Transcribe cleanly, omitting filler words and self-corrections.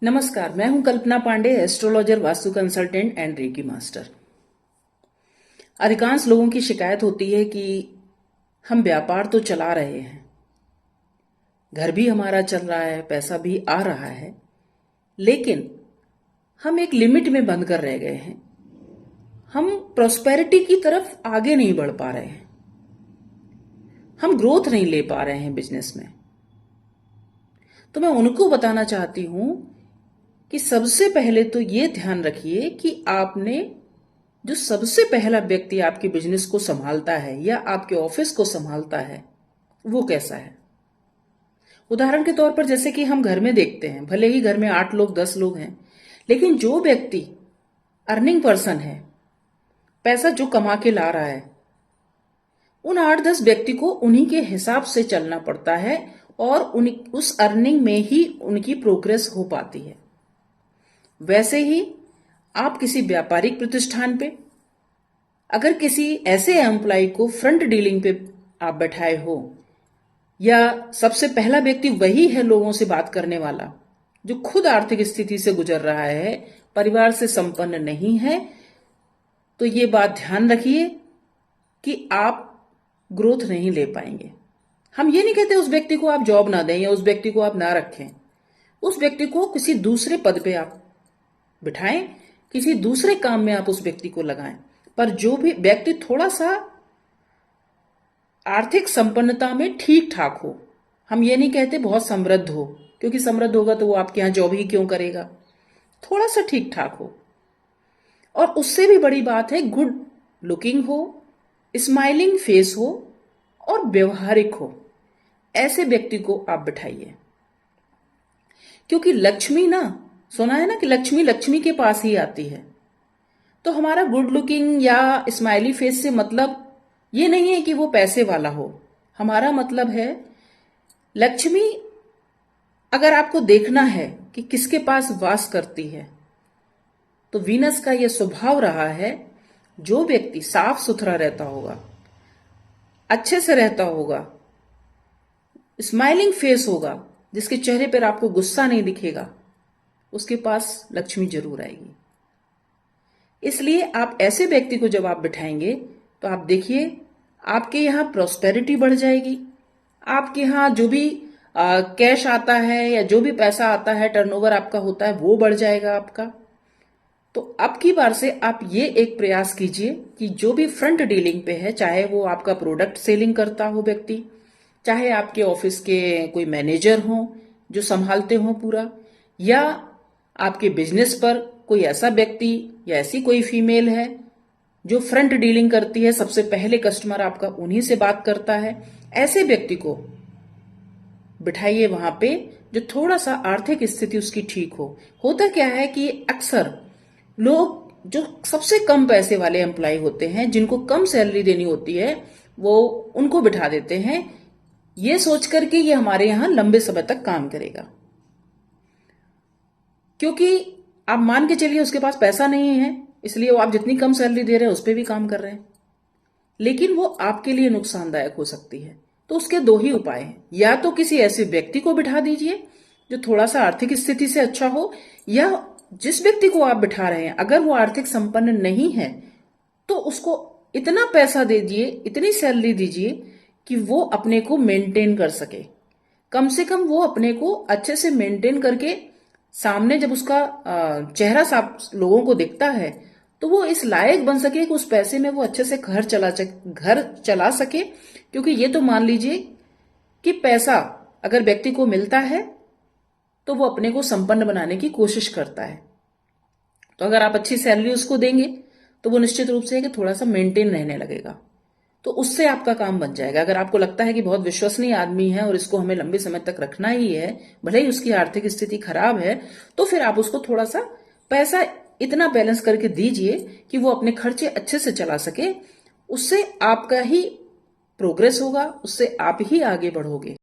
नमस्कार, मैं हूं Kalpana Pandey, astrologer, vastu consultant and reiki master. अधिकांश लोगों की शिकायत होती है कि हम व्यापार तो चला रहे हैं, घर भी हमारा चल रहा है, पैसा भी आ रहा है, लेकिन हम एक लिमिट में बंद कर रह गए हैं। हम प्रॉस्पेरिटी की तरफ आगे नहीं बढ़ पा रहे हैं, हम ग्रोथ नहीं ले पा रहे हैं बिजनेस में। तो मैं उनको बताना चाहती हूं कि सबसे पहले तो ये ध्यान रखिए कि आपने जो सबसे पहला व्यक्ति आपके बिजनेस को संभालता है या आपके ऑफिस को संभालता है वो कैसा है। उदाहरण के तौर पर जैसे कि हम घर में देखते हैं, भले ही घर में 8 लोग 10 लोग हैं, लेकिन जो व्यक्ति अर्निंग पर्सन है, पैसा जो कमा के ला रहा है, उन 8-10 व्यक्ति को उन्हीं के हिसाब से चलना पड़ता है और उस अर्निंग में ही उनकी प्रोग्रेस हो पाती है। वैसे ही आप किसी व्यापारिक प्रतिष्ठान पे अगर किसी ऐसे एम्प्लॉय को फ्रंट डीलिंग पे आप बैठाए हो, या सबसे पहला व्यक्ति वही है लोगों से बात करने वाला जो खुद आर्थिक स्थिति से गुजर रहा है, परिवार से संपन्न नहीं है, तो ये बात ध्यान रखिए कि आप ग्रोथ नहीं ले पाएंगे। हम ये नहीं कहते उस व्यक्ति को आप जॉब ना दें या उस व्यक्ति को आप ना रखें, उस व्यक्ति को किसी दूसरे पद पे आप बिठाएं, किसी दूसरे काम में आप उस व्यक्ति को लगाएं। पर जो भी व्यक्ति थोड़ा सा आर्थिक संपन्नता में ठीक ठाक हो, हम ये नहीं कहते बहुत समृद्ध हो, क्योंकि समृद्ध होगा तो वो आपके यहां जॉब ही क्यों करेगा। थोड़ा सा ठीक ठाक हो, और उससे भी बड़ी बात है गुड लुकिंग हो, स्माइलिंग फेस हो और व्यवहारिक हो। ऐसे व्यक्ति को आप बिठाइए, क्योंकि लक्ष्मी ना, सुना है ना कि लक्ष्मी लक्ष्मी के पास ही आती है। तो हमारा गुड लुकिंग या स्माइली फेस से मतलब ये नहीं है कि वो पैसे वाला हो। हमारा मतलब है लक्ष्मी अगर आपको देखना है कि किसके पास वास करती है, तो वीनस का यह स्वभाव रहा है, जो व्यक्ति साफ सुथरा रहता होगा, अच्छे से रहता होगा, स्माइलिंग फेस होगा, जिसके चेहरे पर आपको गुस्सा नहीं दिखेगा, उसके पास लक्ष्मी जरूर आएगी। इसलिए आप ऐसे व्यक्ति को जब आप बिठाएंगे तो आप देखिए आपके यहां प्रॉस्पेरिटी बढ़ जाएगी। आपके यहां जो भी कैश आता है या जो भी पैसा आता है, टर्नओवर आपका होता है, वो बढ़ जाएगा आपका। तो अब की बार से आप ये एक प्रयास कीजिए कि जो भी फ्रंट डीलिंग पे है, चाहे वो आपका प्रोडक्ट सेलिंग करता हो व्यक्ति, चाहे आपके ऑफिस के कोई मैनेजर हो जो संभालते हो पूरा, या आपके बिजनेस पर कोई ऐसा व्यक्ति या ऐसी कोई फीमेल है जो फ्रंट डीलिंग करती है, सबसे पहले कस्टमर आपका उन्हीं से बात करता है, ऐसे व्यक्ति को बिठाइए वहां पे जो थोड़ा सा आर्थिक स्थिति उसकी ठीक हो। होता क्या है कि अक्सर लोग जो सबसे कम पैसे वाले एम्प्लॉय होते हैं, जिनको कम सैलरी देनी होती है, वो उनको बिठा देते हैं ये सोचकर कि ये हमारे यहां लंबे समय तक काम करेगा, क्योंकि आप मान के चलिए उसके पास पैसा नहीं है, इसलिए वो आप जितनी कम सैलरी दे रहे हैं उस पर भी काम कर रहे हैं, लेकिन वो आपके लिए नुकसानदायक हो सकती है। तो उसके 2 ही उपाय हैं, या तो किसी ऐसे व्यक्ति को बिठा दीजिए जो थोड़ा सा आर्थिक स्थिति से अच्छा हो, या जिस व्यक्ति को आप बिठा रहे हैं अगर वो आर्थिक संपन्न नहीं है तो उसको इतना पैसा दे दीजिए, इतनी सैलरी दीजिए कि वो अपने को मेंटेन कर सके। कम से कम वो अपने को अच्छे से मेंटेन करके सामने जब उसका चेहरा साफ लोगों को दिखता है तो वो इस लायक बन सके कि उस पैसे में वो अच्छे से घर चला सके। क्योंकि ये तो मान लीजिए कि पैसा अगर व्यक्ति को मिलता है तो वो अपने को संपन्न बनाने की कोशिश करता है। तो अगर आप अच्छी सैलरी उसको देंगे तो वो निश्चित रूप से है कि थोड़ा सा मेंटेन रहने लगेगा, तो उससे आपका काम बन जाएगा। अगर आपको लगता है कि बहुत विश्वसनीय आदमी है और इसको हमें लंबे समय तक रखना ही है, भले ही उसकी आर्थिक स्थिति खराब है, तो फिर आप उसको थोड़ा सा पैसा इतना बैलेंस करके दीजिए कि वो अपने खर्चे अच्छे से चला सके। उससे आपका ही प्रोग्रेस होगा, उससे आप ही आगे बढ़ोगे।